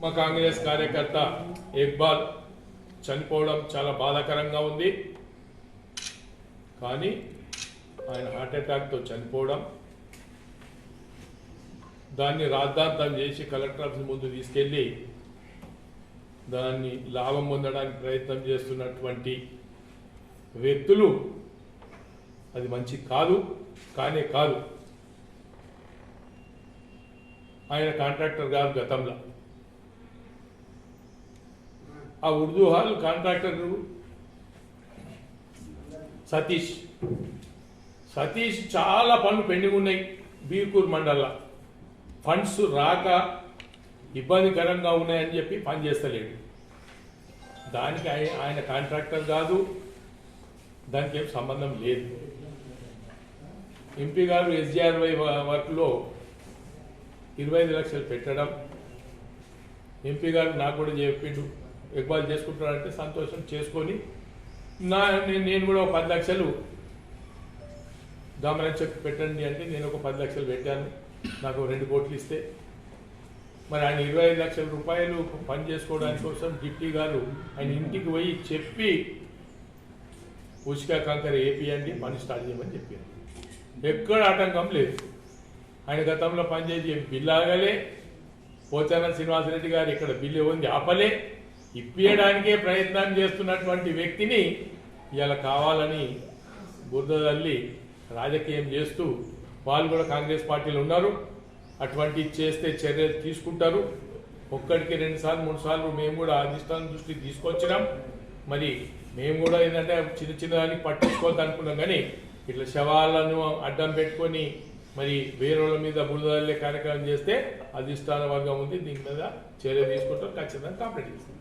మా కాంగ్రెస్ కార్యకర్త ఇక్బాల్ చనిపోవడం చాలా బాధాకరంగా ఉంది. కానీ ఆయన హార్ట్ అటాక్తో చనిపోవడం, దాన్ని రాద్ధాంతం చేసి కలెక్టర్ ఆఫీస్ ముందు తీసుకెళ్ళి దాన్ని లాభం పొందడానికి ప్రయత్నం చేస్తున్నటువంటి వ్యక్తులు, అది మంచి కాదు. కానే కాదు. ఆయన కాంట్రాక్టర్ గారు గతంలో ఆ ఉర్దూ హాల్ కాంట్రాక్టర్ సతీష్ చాలా పనులు పెండింగ్ ఉన్నాయి. బీర్కూర్ మండల్లో ఫండ్స్ రాక ఇబ్బందికరంగా ఉన్నాయని చెప్పి పని చేస్తలేడు. దానికి ఆయన కాంట్రాక్టర్ కాదు, దానికి ఏం సంబంధం లేదు. ఎంపీ గారు SGRY వర్క్లో 25 లక్షలు పెట్టడం, ఎంపీ గారు నాకు కూడా చెప్పిండు ఇక్బాల్ చేసుకుంటాడంటే సంతోషం చేసుకొని నేను కూడా ఒక 10 లక్షలు గమనం చెప్పి పెట్టండి అంటే నేను ఒక 10 లక్షలు పెట్టాను. నాకు 2 కోట్లు ఇస్తే మరి ఆయన 25 లక్షల రూపాయలు పని చేసుకోవడానికి కోసం డిప్టీ గారు ఆయన ఇంటికి పోయి చెప్పి ఉచిక కంకర వేపియండి, పని స్టార్ట్ చేయమని చెప్పారు. ఎక్కడ ఆటంకం లేదు. ఆయన గతంలో పనిచేసి బిల్లు ఆగలే. పోచారం శ్రీనివాసరెడ్డి గారు ఇక్కడ బిల్లు ఉంది ఆపలే. ఇప్పించడానికే ప్రయత్నం చేస్తున్నటువంటి వ్యక్తిని ఇలా కావాలని బురదల్లి రాజకీయం చేస్తూ వాళ్ళు కూడా కాంగ్రెస్ పార్టీలో ఉన్నారు. అటువంటి చేస్తే చర్యలు తీసుకుంటారు. ఒక్కడికి 2 సార్లు 3 సార్లు మేము కూడా అధిష్టానం దృష్టికి తీసుకొచ్చినాం. మరి మేము కూడా ఏంటంటే చిన్న దానికి పట్టించుకోవద్దు అనుకున్నాం. కానీ ఇట్లా శవాలను అడ్డం పెట్టుకొని మరి వేరే వాళ్ళ మీద బురదల్లే కార్యక్రమం చేస్తే అధిష్టాన వర్గం ఉంది, దీని మీద చర్య తీసుకుంటాం, ఖచ్చితంగా కంప్లీట్ చేస్తాం.